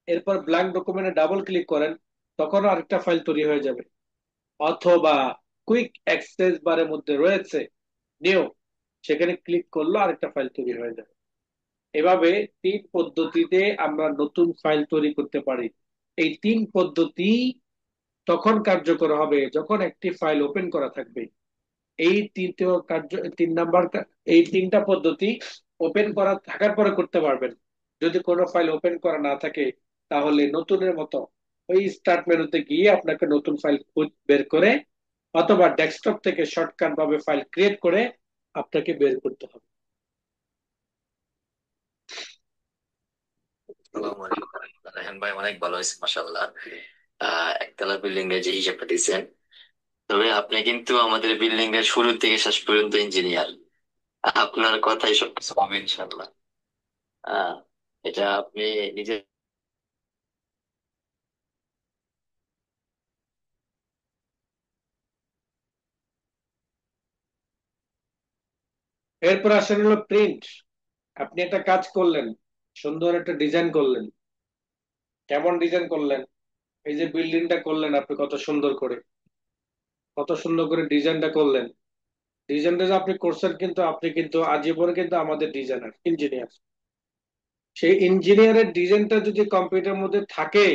এরপর ব্ল্যাঙ্ক ডকুমেন্টে ডাবল ক্লিক করেন, তখন আরেকটা ফাইল তৈরি হয়ে যাবে। অথবা কুইক অ্যাক্সেস বারের মধ্যে রয়েছে নিউ, সেখানে ক্লিক করলে আরেকটা ফাইল তৈরি হয়ে যাবে। এভাবে 3 পদ্ধতিতে আমরা নতুন ফাইল তৈরি করতে পারি। এই 3 পদ্ধতি তখন কার্যকর হবে যখন একটি ফাইল ওপেন করা থাকবে। এই 3 নাম্বার এই 3টা পদ্ধতি ওপেন করা থাকার পরে করতে পারবেন। যদি কোনো ফাইল ওপেন করা না থাকে তাহলে নতুনের মতো ওই স্টার্ট মেনুতে গিয়ে আপনাকে নতুন ফাইল বের করে, অথবা ডেস্কটপ থেকে শর্টকাট ভাবে ফাইল ক্রিয়েট করে আপনাকে বের করতে হবে। আসসালামু আলাইকুম। রায়হান ভাই অনেক ভালো হয়েছে মাশাআল্লাহ। একতলা বিল্ডিং এর যে হিসাবটা দিচ্ছেন, তবে আপনি কিন্তু আমাদের বিল্ডিং এর শুরু থেকে শেষ পর্যন্ত ইঞ্জিনিয়ার, আপনার কথাই সবকিছু হবে ইনশাআল্লাহ। আহ এটা আপনি নিজে। এরপর আসেন হলো প্রিন্ট। আপনি একটা কাজ করলেন, সুন্দর একটা ডিজাইন করলেন, কেমন ডিজাইন করলেন, এই যে বিল্ডিংটা করলেন আপনি কত সুন্দর করে, কত সুন্দর করে ডিজাইনটা করলেন। ডিজাইনটা যে আপনি করছেন, কিন্তু আপনি কিন্তু আজীবন কিন্তু আমাদের ডিজাইনার ইঞ্জিনিয়ার। সেই ইঞ্জিনিয়ারের ডিজাইনটা যদি কম্পিউটারের মধ্যে থাকে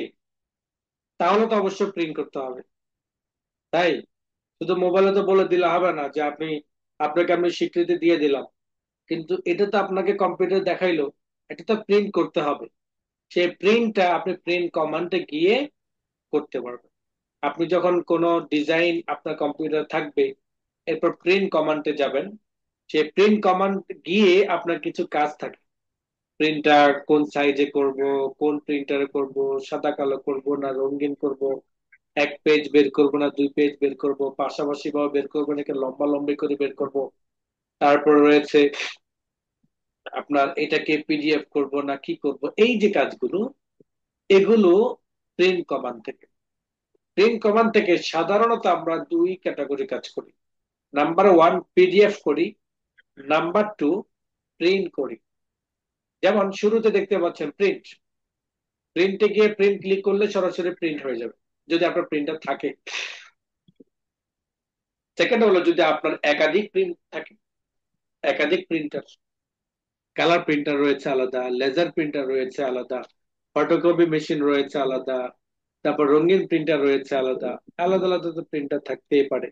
তাহলে তো অবশ্যই প্রিন্ট করতে হবে, তাই? শুধু মোবাইলে তো বলে দিলে হবে না যে আপনাকে আমি স্বীকৃতি দিয়ে দিলাম, কিন্তু এটা তো আপনাকে কম্পিউটার দেখাইলো, এটা তো প্রিন্ট করতে হবে। সেই প্রিন্টটা আপনি প্রিন্ট কমান্ডে গিয়ে করতে পারবেন। আপনি যখন কোনো ডিজাইন আপনার কম্পিউটার থাকবে, এরপর প্রিন্ট কমান্ডে যাবেন। সেই প্রিন্ট কমান্ড গিয়ে আপনার কিছু কাজ থাকে। প্রিন্টার কোন সাইজে করব, কোন প্রিন্টারে করব, সাদা কালো করব না রঙিন করব, এক পেজ বের করব না দুই পেজ বের করব, পাশাপাশি ভাবে বের করবো নাকি লম্বা লম্বি করে বের করব। তারপর রয়েছে আপনার এটাকে পিডিএফ করব না কি করব, এই যে কাজগুলো, এগুলো প্রিন্ট কমান্ড থেকে। প্রিন্ট কমান্ড থেকে সাধারণত আমরা দুই ক্যাটাগরি কাজ করি। নাম্বার ওয়ান, পিডিএফ করি। নাম্বার টু, প্রিন্ট করি। যেমন শুরুতে দেখতে পাচ্ছেন প্রিন্ট, প্রিন্টে গিয়ে প্রিন্ট ক্লিক করলে সরাসরি প্রিন্ট হয়ে যাবে যদি আপনার প্রিন্টার থাকে। সেকেন্ড হলো যদি আপনার একাধিক প্রিন্ট থাকে, একাধিক প্রিন্টার, কালার প্রিন্টার রয়েছে আলাদা, লেজার প্রিন্টার রয়েছে আলাদা, ফটোকপি মেশিন রয়েছে আলাদা, তারপর রঙিন প্রিন্টার রয়েছে আলাদা, আলাদা আলাদা তো প্রিন্টার থাকতেই পারে।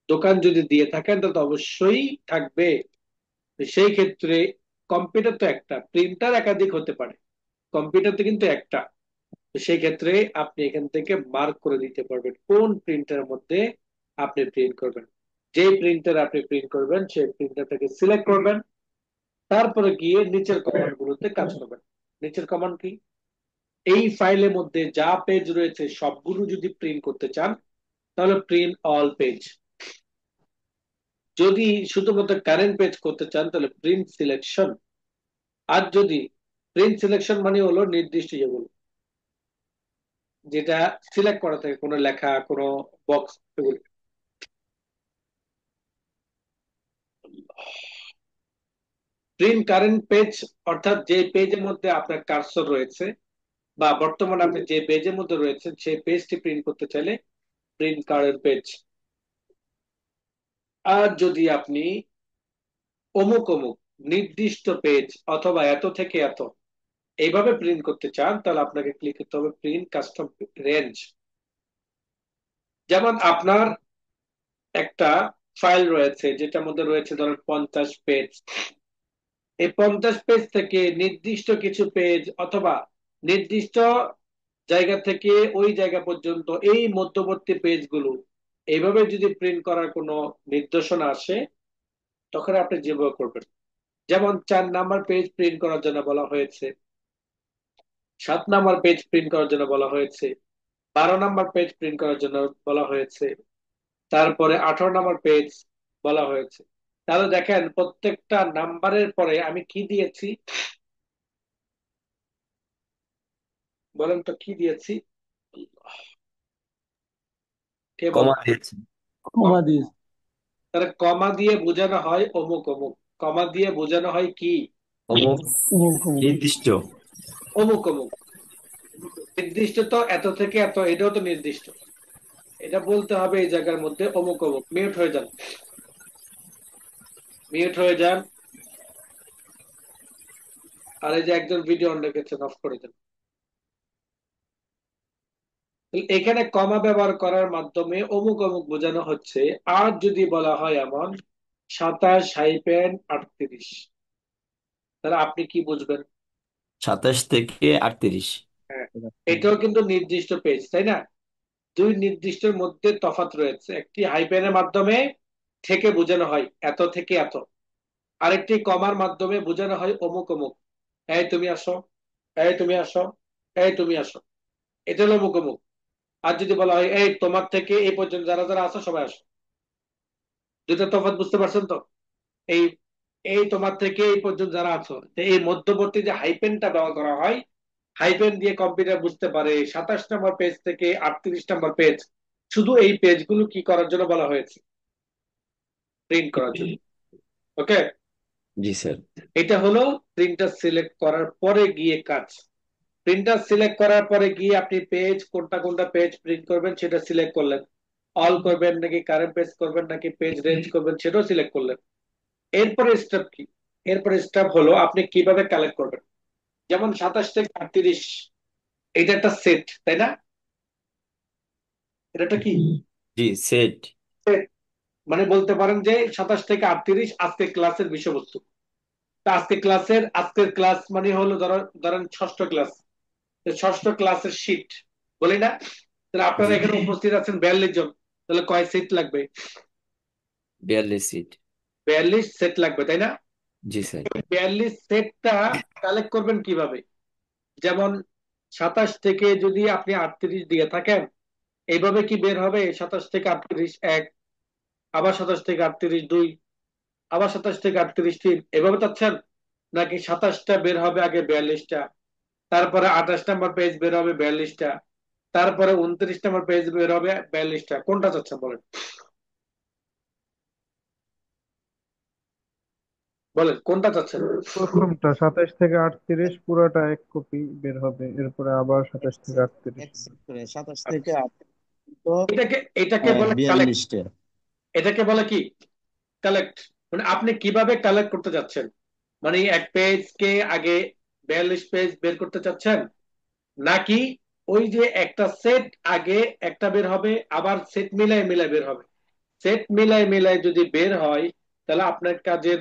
দোকান যদি দিয়ে থাকেন তাহলে তো অবশ্যই থাকবে। তো সেই ক্ষেত্রে কম্পিউটার তো একটা, প্রিন্টার একাধিক হতে পারে, কম্পিউটার তো কিন্তু একটা। তো সেই ক্ষেত্রে আপনি এখান থেকে মার্ক করে দিতে পারবেন কোন প্রিন্টারের মধ্যে আপনি প্রিন্ট করবেন। যে প্রিন্টার আপনি প্রিন্ট করবেন সেই প্রিন্টারটাকে সিলেক্ট করবেন। তারপরে গিয়ে নিচের কমান্ড গুলোতে কাজ করবেন। নিচের কমান্ড কি? এই ফাইলের মধ্যে যা পেজ রয়েছে সবগুলো যদি প্রিন্ট করতে চান তাহলে প্রিন্ট অল পেজ। যদি শুধুমাত্র কারেন্ট পেজ করতে চান তাহলে প্রিন্ট সিলেকশন। আর যদি প্রিন্ট সিলেকশন মানে হলো নির্দিষ্ট যেগুলো, যেটা সিলেক্ট করা থাকে, কোনো লেখা, কোনো বক্স, এগুলো। প্রিন্ট কারেন্ট পেজ অর্থাৎ যে পেজের মধ্যে আপনার কার্সর রয়েছে বা বর্তমানে আপনি যে পেজের মধ্যে রয়েছেন সেই পেজটি প্রিন্ট করতে চাইলে প্রিন্ট কারেন্ট পেজ। আর যদি আপনি অমুক অমুক নির্দিষ্ট পেজ অথবা এত থেকে এত এইভাবে প্রিন্ট করতে চান তাহলে আপনাকে ক্লিক করতে হবে প্রিন্ট কাস্টম রেঞ্জ। যেমন আপনার একটা ফাইল রয়েছে যেটার মধ্যে রয়েছে ধরেন 50 পেজ। এই 50 পেজ থেকে নির্দিষ্ট কিছু পেজ অথবা নির্দিষ্ট জায়গা থেকে ওই জায়গা পর্যন্ত এই মধ্যবর্তী পেজগুলো এইভাবে যদি প্রিন্ট করার কোনো নির্দেশনা আসে তখন আপনি যেভাবে করবেন। যেমন 4 নাম্বার পেজ প্রিন্ট করার জন্য বলা হয়েছে, 7 নাম্বার পেজ প্রিন্ট করার জন্য বলা হয়েছে, 12 নাম্বার পেজ প্রিন্ট করার জন্য বলা হয়েছে, তারপরে 18 নাম্বার পেজ বলা হয়েছে। তাহলে দেখেন প্রত্যেকটা নাম্বারের পরে আমি কি দিয়েছি, বলেন তো কি দিয়েছি? কে বল? কমা দিয়েছে। কমা দিস। তাহলে কমা দিয়ে বোঝানো হয় অমুক অমুক, কমা দিয়ে বোঝানো হয় কি? অমুক হুম। নির্দিষ্ট। অমুক অমুক। নির্দিষ্ট তো এত থেকে এত, এটাও তো নির্দিষ্ট। এটা বলতে হবে এই জায়গার মধ্যে অমুক অমুক। মিউট হয়ে যান, মিউট হয়ে যান। আর এই যে একজন ভিডিও অন রেখেছেন, অফ করে দেন। এখানে কমা ব্যবহার করার মাধ্যমে অমুক অমুক বোঝানো হচ্ছে। আর যদি বলা হয় এমন 27-38, তাহলে আপনি কি বুঝবেন? 27 থেকে 38। হ্যাঁ, এটাও কিন্তু নির্দিষ্ট পেজ, তাই না? দুই নির্দিষ্টের মধ্যে তফাৎ রয়েছে। একটি হাইপেনের মাধ্যমে থেকে বোঝানো হয় এত থেকে এত, আরেকটি কমার মাধ্যমে বোঝানো হয় অমুক অমুক। এই তুমি আসো, এই তুমি আসো, এই তুমি আসো, এটা হলো অমুক অমুক। আর যদি বলা হয় এই তোমার থেকে এই পর্যন্ত যারা যারা আসো সবাই আসো, দুটো তফাৎ বুঝতে পারছেন তো? এই এই তোমার থেকে এই পর্যন্ত যারা আছো, তো এই মধ্যবর্তী যে হাইপেনটা ব্যবহার করা হয়, হাইপেন দিয়ে কম্পিউটার বুঝতে পারে 27 নম্বর পেজ থেকে 38 নম্বর পেজ। শুধু এই পেজগুলো কি করার জন্য বলা হয়েছে? প্রিন্ট করার জন্য। ওকে, জি স্যার। এটা হলো প্রিন্টার সিলেক্ট করার পরে গিয়ে কাজ। প্রিন্টার সিলেক্ট করার পরে গিয়ে আপনি পেজ কোনটা কোনটা পেজ প্রিন্ট করবেন সেটা সিলেক্ট করলেন। অল করবেন নাকি কারেন্ট পেজ করবেন নাকি পেজ রেঞ্জ করবেন সেটাও সিলেক্ট করলেন। এরপরে স্টেপ কি? এরপরে স্টেপ হলো আপনি কিভাবে কালেক্ট করবেন। যেমন 27 থেকে 38, এটা একটা সেট, তাই না? এটা একটা কি জি সেট। set। মানে বলতে পারেন যে 27 থেকে 38 আজকের ক্লাসের বিষয়বস্তু। তা আজকের ক্লাস মানে হলো ধরেন ষষ্ঠ ক্লাস, ষষ্ঠ ক্লাসের শীট, বলি না? তাহলে আপনারা জি এখানে উপস্থিত আছেন 42 জন, তাহলে কয় সেট লাগবে? 42 সিট। 42 সেট লাগবে, তাই না? জি স্যার। 42 সেটটা কালেক্ট করবেন কিভাবে? যেমন 27 থেকে যদি আপনি 38 দিয়ে থাকেন, এইভাবে কি বের হবে? 27 থেকে 38 1, আবার 27 থেকে 38 2, আবার 27 থেকে 38 3, এভাবে চাচ্ছেন? নাকি 27টা বের হবে আগে 42টা, তারপরে 28 নম্বর পেজ বের হবে 42টা, তারপরে 29 নম্বর পেজ বের হবে 42টা? কোনটা চাচ্ছেন বলেন? বলেন কোনটা চাচ্ছেন? প্রথমটা 27 থেকে 38 পুরাটা এক কপি বের হবে, এরপরে আবার 27 থেকে 38। এক করে 27 থেকে আচ্ছা, 8 তো এটাকে বলে কালেক্ট। 42টা। এটাকে বলে কি কালেক্ট। মানে আপনি কিভাবে কালেক্ট করতে যাচ্ছেন? মানে এক পেজকে আগে 42 পেজ বের করতে চাচ্ছেন, নাকি ওই যে একটা সেট আগে একটা বের হবে, আবার সেট মিলাই মিলাই বের হবে? সেট মিলাই মিলাই যদি বের হয়, তাহলে আপনার কাজের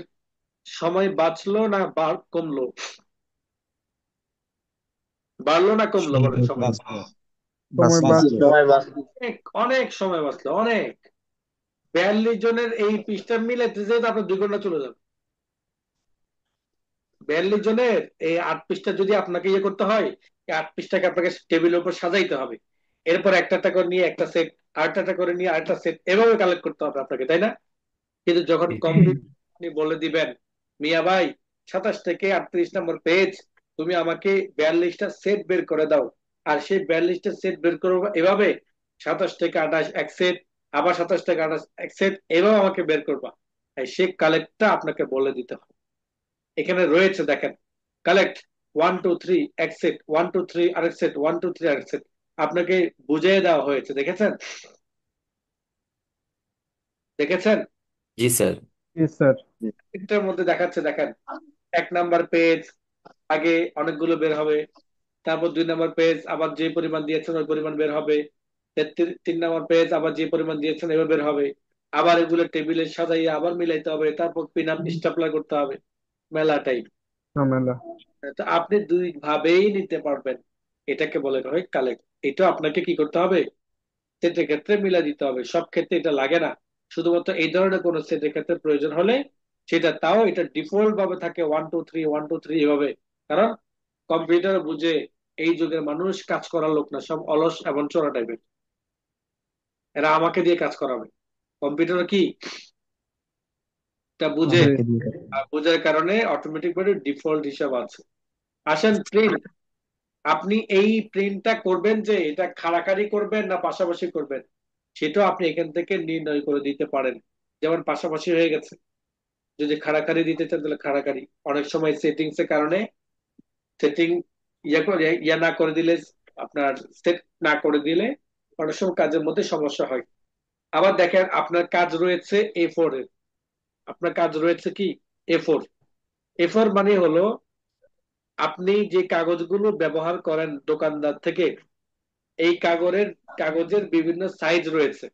সময় বাঁচলো না কমলো? বাড়লো না কমলো বলেন সময় সময়? বাঁচলো। সময় বাঁচলো। বাঁচলো। অনেক অনেক সময় বাঁচলো, অনেক। 42 জনের এই পৃষ্ঠা মিলাইতে যেতে আপনার 2 ঘন্টা চলে যাবে। 42 জনের এই 8 পৃষ্ঠা যদি আপনাকে ইয়ে করতে হয়, এই 8 পৃষ্ঠাকে আপনাকে টেবিলের উপর সাজাইতে হবে, এরপর একটা একটা করে নিয়ে একটা সেট, আরেকটা একটা করে নিয়ে আরেকটা সেট, এভাবে কালেক্ট করতে হবে আপনাকে, তাই না? কিন্তু যখন কম্পিউটার আপনি বলে দিবেন, মিয়া ভাই 27 থেকে 38 নম্বর পেজ, তুমি আমাকে 42টা সেট বের করে দাও, আর সেই 42টা সেট বের করবো এভাবে, 27 থেকে 28 এক সেট, আবার 27 থেকে 28 এক সেট, এভাবে আমাকে বের করবা। সেই কালেক্টটা আপনাকে বলে দিতে হবে। এখানে রয়েছে দেখেন, কালেক্ট 1 2 3 এক সেট, 1 2 3 আরেক সেট, 1 2 3 আরেক সেট, আপনাকে বুঝিয়ে দেওয়া হয়েছে, দেখেছেন? দেখেছেন? জি স্যার। জি স্যার। এটার মধ্যে দেখাচ্ছে দেখেন, 1 নম্বর পেজ আগে অনেকগুলো বের হবে, তারপর 2 নম্বর পেজ আবার যে পরিমাণ দিয়েছেন ওই পরিমাণ বের হবে, 3 নম্বর পেজ আবার যে পরিমাণ দিয়েছেন এবার বের হবে, আবার এগুলো টেবিলে সাজাইয়ে আবার মিলাইতে হবে, তারপর পিন আপ স্টাপলার করতে হবে, মেলা টাইপ। ঝামেলা। তো আপনি দুই ভাবেই নিতে পারবেন, এটাকে বলে হয় কালেক্ট। এটা আপনাকে কি করতে হবে? সেটের ক্ষেত্রে মিলা দিতে হবে, সব ক্ষেত্রে এটা লাগে না। শুধুমাত্র এই ধরনের কোন সেটের ক্ষেত্রে প্রয়োজন হলে সেটা, তাও এটা ডিফল্ট ভাবে থাকে 1 2 3 1 2 3 এভাবে। কারণ কম্পিউটার বুঝে এই যুগের মানুষ কাজ করার লোক না, সব অলস এবং চোরা টাইপের, এরা আমাকে দিয়ে কাজ করাবে। কম্পিউটার কি এটা বুঝে, জি। আমাকে দিয়ে আর বোঝার কারণে অটোমেটিক ভাবে ডিফল্ট হিসাব আছে। আসেন প্রিন্ট, আপনি এই প্রিন্টটা করবেন যে এটা খাড়াখাড়ি করবেন না পাশাপাশি করবেন, সেটাও আপনি এখান থেকে নির্ণয় করে দিতে পারেন। যেমন পাশাপাশি হয়ে গেছে, যদি খাড়াখাড়ি দিতে চান তাহলে খাড়াখাড়ি। অনেক সময় সেটিংস এর কারণে সেটিং ইয়া না করে দিলে, আপনার সেট না করে দিলে অনেক সময় কাজের মধ্যে সমস্যা হয়। আবার দেখেন আপনার কাজ রয়েছে A4 এর, আপনার কাজ রয়েছে কি A4। A4 মানে হলো আপনি যে কাগজগুলো ব্যবহার করেন দোকানদার থেকে, এই কাগজের বিভিন্ন সাইজ রয়েছে,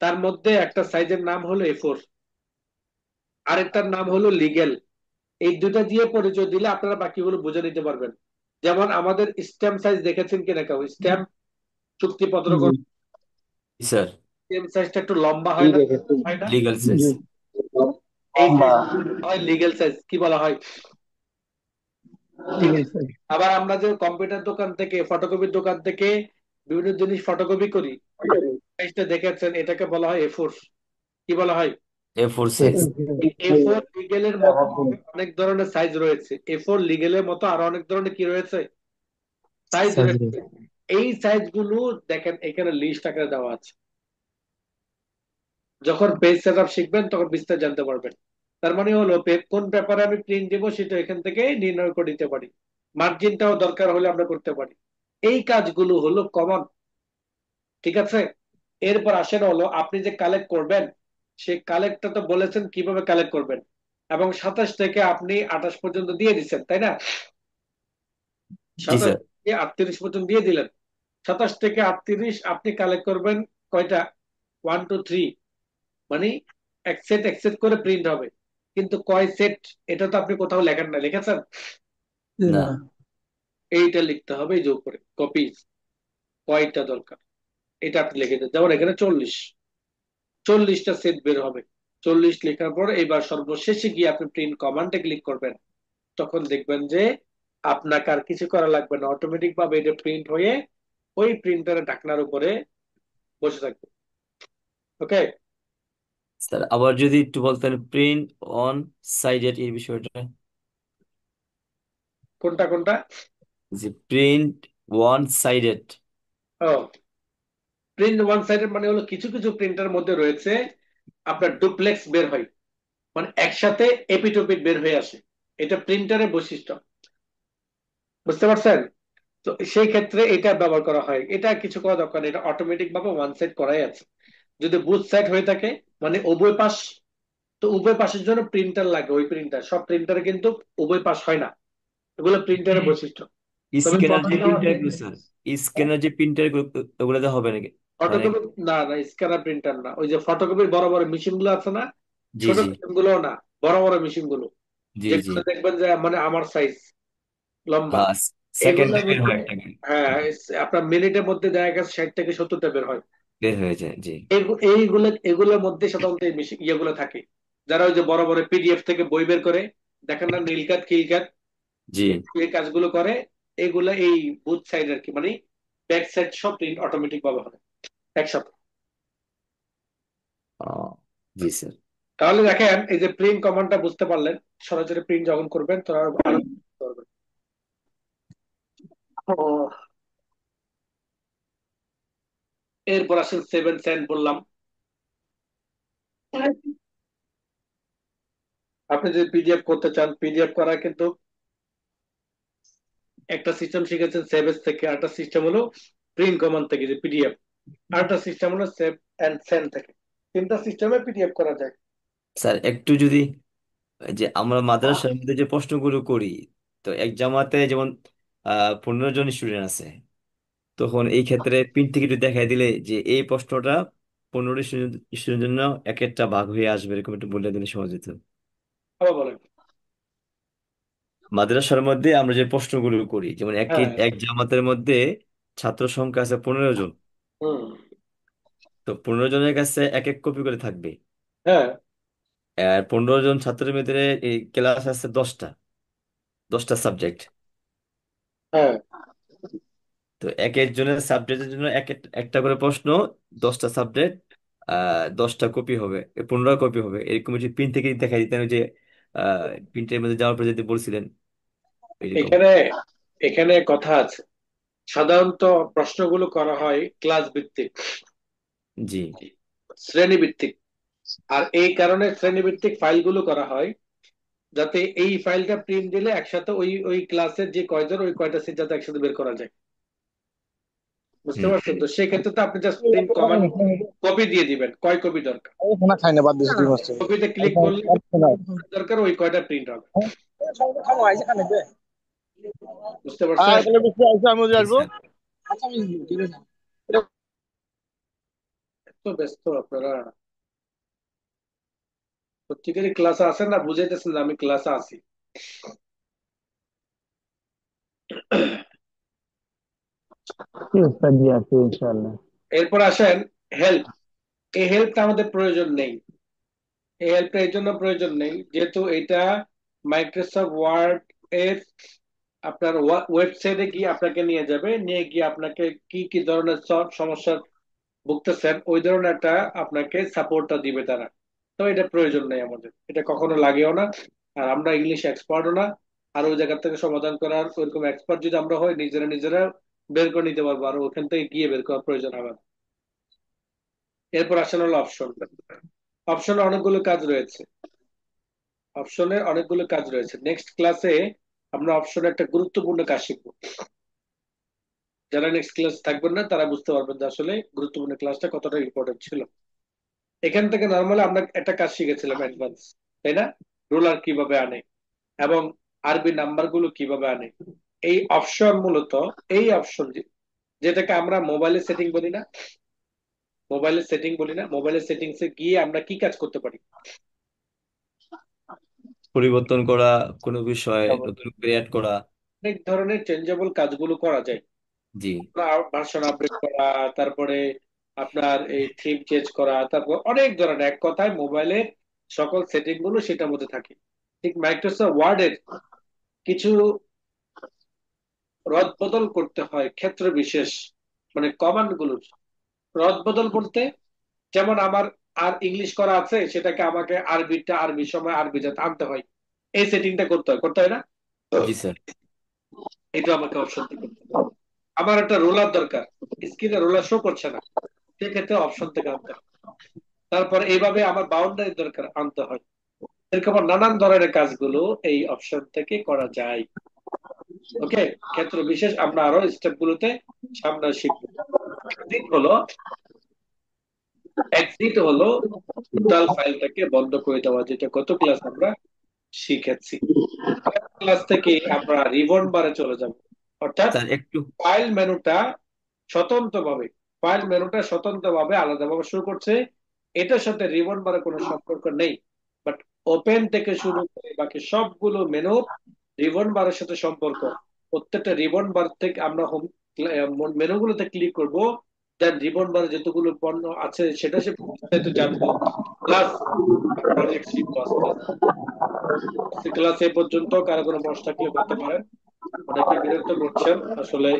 তার মধ্যে একটা সাইজের নাম হলো A4, আরেকটার নাম হলো লিগেল। এই দুটা দিয়ে পরিচয় দিলে আপনারা বাকিগুলো বুঝে নিতে পারবেন। যেমন আমাদের স্ট্যাম্প সাইজ দেখেছেন কিনা কেউ? স্ট্যাম্প চুক্তিপত্র জি। জি স্যার। স্ট্যাম্প সাইজটা একটু লম্বা হয় না? হয় না? Legal size. জি। এই সাইজ হয় লিগেল সাইজ, কি বলা হয়? ঠিক লিগেল আছে। সাইজ। আবার আমরা যে কম্পিউটার দোকান থেকে, ফটোকপির দোকান থেকে বিভিন্ন জিনিস ফটোকপি করি, সাইজটা দেখেছেন, এটাকে বলা হয় A4। কি বলা হয়? A4 size. A4 লিগেলের মতো অনেক ধরনের সাইজ রয়েছে, A4 লিগেলের মতো আরো অনেক ধরনের কি রয়েছে, সাইজ সাইজ রয়েছে। এই সাইজ গুলো দেখেন এখানে লিস্ট আকারে দেওয়া আছে। যখন পেজ সেট আপ শিখবেন তখন বিস্তারিত জানতে পারবেন। তার মানে হলো কোন পেপারে আমি প্রিন্ট দেবো সেটা এখান থেকে নির্ণয় করে দিতে পারি, মার্জিনটাও দরকার হলে আমরা করতে পারি। এই কাজগুলো হলো কমন, ঠিক আছে? এরপর আসেন হলো আপনি যে কালেক্ট করবেন, সেই কালেক্টটা তো বলেছেন কিভাবে কালেক্ট করবেন, এবং 27 থেকে আপনি 28 পর্যন্ত দিয়ে দিচ্ছেন, তাই না? জি 27 স্যার। থেকে 38 পর্যন্ত দিয়ে দিলেন। 27 থেকে 38 আপনি কালেক্ট করবেন কয়টা? 1 2 3, মানে এক সেট করে প্রিন্ট হবে। কিন্তু কয় সেট এটা তো আপনি কোথাও লেখেন না, লিখেছেন? না। না। এইটা লিখতে হবে, এই যে উপরে কপি কয়টা দরকার এটা আপনি লিখে দেন। যেমন এখানে 40টা সেট বের হবে। 40 লেখার পর এবার সর্বশেষে গিয়ে আপনি প্রিন্ট কমান্ডে ক্লিক করবেন। তখন দেখবেন যে আপনাকে আর কিছু করা লাগবে না, অটোমেটিক ভাবে এটা প্রিন্ট হয়ে ওই প্রিন্টারের ঢাকনার উপরে বসে থাকবে। ওকে? স্যার আবার যদি একটু বলতেন প্রিন্ট অন সাইডেড এই বিষয়টা। কোনটা কোনটা? যে প্রিন্ট ওয়ান সাইডেড। ও, প্রিন্ট ওয়ান সাইডেড মানে হলো কিছু কিছু প্রিন্টার মধ্যে রয়েছে আপনার ডুপ্লেক্স বের হয়, মানে একসাথে এপিটোপিট বের হয়ে আসে। এটা প্রিন্টারের বৈশিষ্ট্য, বুঝতে পারছেন? তো সেই ক্ষেত্রে এটা ব্যবহার করা হয়। এটা কিছু করা দরকার নেই, এটা অটোমেটিক ভাবে ওয়ান সাইড করাই আছে। যদি বুথ সাইড হয়ে থাকে, মানে উভয় পাশ, তো উভয় পাশের জন্য প্রিন্টার লাগে। ওই প্রিন্টার, সব প্রিন্টারে কিন্তু উভয় পাশ হয় না, এগুলো প্রিন্টারের বৈশিষ্ট্য। তবে স্ক্যানার যে প্রথমে প্রিন্টার গুলো স্যার, স্ক্যানার যে প্রিন্টার গুলো ওগুলোতে হবে নাকি? মানে ফটোকপি, না না, স্ক্যানার প্রিন্টার না, ওই যে ফটোকপির বড় বড় মেশিন গুলো আছে না, জি ছোট জি মেশিন গুলো না, বড় বড় মেশিন গুলো, জি জি। যেগুলো দেখবেন যে মানে আমার সাইজ লম্বা, হ্যাঁ, সেকেন্ডে এগুলোর বের মধ্যে, হয় একটা করে। হ্যাঁ, জি, আপনার মিনিটের মধ্যে দেখা গেছে 60 থেকে 70টা বের হয়। বের হয়ে যায় জি। এইগুলোর মধ্যে সাধারণত এই ইয়েগুলো থাকে। যারা ওই যে বড় বড় পিডিএফ থেকে বই বের করে, দেখেন না, নীলকাত কিলকাত, জি। এই কাজগুলো করে, এইগুলা এই বুথ সাইড আর কি, মানে ব্যাক সাইড সব প্রিন্ট অটোমেটিক ভাবে হবে একসাথে। ও, জি স্যার। তাহলে দেখেন, এই যে প্রিন্ট কমান্ডটা বুঝতে পারলেন, সরাসরি প্রিন্ট যখন করবেন তখন আরো বুঝতে পারবেন। ও, এরপর আসেন 7 সেন্ট বললাম। আপনি যদি পিডিএফ করতে চান, পিডিএফ করা কিন্তু একটা সিস্টেম শিখেছেন সেভ থেকে, আরেকটা সিস্টেম হলো প্রিন্ট কমান্ড থেকে যে পিডিএফ, আরেকটা সিস্টেম হলো সেভ এন্ড সেন্ড থেকে। তিনটা সিস্টেমে পিডিএফ করা যায়। স্যার একটু যদি, যে আমরা মাদ্রাসার মধ্যে যে প্রশ্নগুলো করি, তো এক জামাতে যেমন 15 জন স্টুডেন্ট আছে, তখন এই ক্ষেত্রে প্রিন্ট থেকে একটু দেখাই দিলে যে এই প্রশ্নটা 15 স্টুডেন্টের জন্য এক একটা ভাগ হয়ে আসবে, এরকম একটু বলে দিলে সহজ হতো। আবার বলেন। মাদ্রাসার মধ্যে আমরা যে প্রশ্নগুলো করি, যেমন হ্যাঁ। এক জামাতের মধ্যে ছাত্র সংখ্যা আছে 15 জন, হুম। তো 15 জনের কাছে এক এক কপি করে থাকবে। হ্যাঁ। আর 15 জন ছাত্রের ভিতরে এই ক্লাস আছে 10টা সাবজেক্ট। হ্যাঁ। তো এক একজনের সাবজেক্টের জন্য একটা করে প্রশ্ন, 10টা সাবজেক্ট, 10টা কপি হবে, 15 কপি হবে। এরকম যদি প্রিন্ট থেকে দেখা দিতেন, ওই যে প্রিন্টের মধ্যে যাওয়ার পর যেতে বলছিলেন এরকম। এখানে এখানে কথা আছে, সাধারণত প্রশ্নগুলো করা হয় ক্লাস ভিত্তিক, জি শ্রেণী ভিত্তিক। আর এই কারণে শ্রেণী ভিত্তিক ফাইলগুলো করা হয়, যাতে এই ফাইলটা প্রিন্ট দিলে একসাথে ওই ওই ক্লাসের যে কয়জন, ওই কয়টা সিট যাতে একসাথে বের করা যায়। বুঝতে হুম। পারছেন? তো সেক্ষেত্রে তো আপনি জাস্ট প্রিন্ট কমান্ড কপি দিয়ে দিবেন, কয় কপি দরকার, খানা খাই না বাদ দিছি দুই মাস থেকে। কপিতে ক্লিক করলে দরকার ওই কয়টা প্রিন্ট হবে। খামো আইছে খানে দে। বুঝতে আর পারছেন? তাহলে বেশি আইছে আমি ওদিকে জি আসবো। স্যার। আচ্ছা আমি ঠিক আছে। এত ব্যস্ত আপনারা, সত্যিকারই ক্লাসে আসেন না, বুঝাইতেছেন যে আমি ক্লাসে আছি। চেষ্টা দিয়ে আছে ইনশাআল্লাহ। এরপর আসেন হেল্প। এই হেল্পটা আমাদের প্রয়োজন নেই। এই হেল্পটা এই জন্য প্রয়োজন নেই, যেহেতু এটা মাইক্রোসফট ওয়ার্ড এর আপনার ওয়েবসাইটে গিয়ে আপনাকে নিয়ে যাবে, নিয়ে গিয়ে আপনাকে কি কি ধরনের সব সমস্যার ভুগতেছেন ওই ধরনের একটা আপনাকে সাপোর্টটা দিবে তারা। তো এটা প্রয়োজন নেই আমাদের, এটা কখনো লাগেও না। আর আমরা ইংলিশ এক্সপার্টও না। আর ওই জায়গা থেকে সমাধান করার ওইরকম এক্সপার্ট যদি আমরা হই, নিজেরা নিজেরা বের করে নিতে পারবো, আর ওখান থেকে গিয়ে বের করার প্রয়োজন হবে না। এরপর আসেন হলো অপশন। অপশনে অনেকগুলো কাজ রয়েছে, নেক্সট ক্লাসে আমরা অপশনে একটা গুরুত্বপূর্ণ কাজ শিখবো। যারা নেক্সট ক্লাস থাকবেন না তারা বুঝতে পারবেন যে আসলে গুরুত্বপূর্ণ ক্লাসটা কতটা ইম্পর্টেন্ট ছিল। এখান থেকে নর্মালি আমরা একটা কাজ শিখেছিলাম অ্যাডভান্স, তাই না? রুলার কিভাবে আনে এবং আরবি নাম্বার গুলো কিভাবে আনে, এই অপশন মূলত এই অপশন যেটাকে আমরা মোবাইলের সেটিং বলি না, মোবাইলের সেটিংসে গিয়ে আমরা কি কাজ করতে পারি? পরিবর্তন করা, কোনো বিষয় নতুন করে অ্যাড করা। অনেক ধরনের চেঞ্জেবল কাজগুলো করা যায়। জি ভার্সন আপডেট করা, তারপরে আপনার এই থিম চেঞ্জ করা, তারপর অনেক ধরনের, এক কথায় মোবাইলের সকল সেটিং গুলো সেটার মধ্যে থাকে। ঠিক মাইক্রোসফট ওয়ার্ডের কিছু রদবদল করতে হয় ক্ষেত্র বিশেষ, মানে কমান্ড গুলোর রদবদল বলতে, যেমন আমার আর ইংলিশ করা আছে, সেটাকে আমাকে আরবিটা আরবি সময় আরবি যাতে আনতে হয়, এই সেটিংটা করতে হয় না? জি স্যার। এটা আমাকে অপশন থেকে করতে হবে। আমার একটা রোলার দরকার, স্ক্রিনে রোলার শো করছে না, সেক্ষেত্রে অপশন থেকে আনতে হয়। তারপর এইভাবে আমার বাউন্ডারি দরকার আনতে হয়। এরকম নানান ধরনের কাজগুলো এই অপশন থেকে করা যায়। ওকে, ক্ষেত্র বিশেষ আমরা আরো স্টেপ গুলোতে সামনে শিখবো। এক্সিট হলো এক্সিট হলো টোটাল ফাইলটাকে বন্ধ করে দেওয়া, যেটা গত ক্লাস আমরা শিখেছি। ক্লাস থেকে আমরা রিবন বারে চলে যাব, অর্থাৎ স্যার একটু ফাইল মেনুটা স্বতন্ত্রভাবে স্বতন্ত্রভাবে আলাদাভাবে শুরু করছে। এটার সাথে রিবন বারে কোনো সম্পর্ক নেই, বাট ওপেন থেকে শুরু করে বাকি সবগুলো মেনু রিবন বারের সাথে সম্পর্ক। প্রত্যেকটা রিবন বার থেকে আমরা হোম মেনুগুলোতে ক্লিক করব, দেন রিবন বারে যতগুলো পণ্য আছে সেটা সে বিস্তারিত জানবো। প্লাস প্রজেক্ট শিখবো আস্তে আস্তে। ক্লাস এ পর্যন্ত কারো কোনো প্রশ্ন থাকলে করতে পারেন। অনেকে বিরক্ত করছেন আসলে।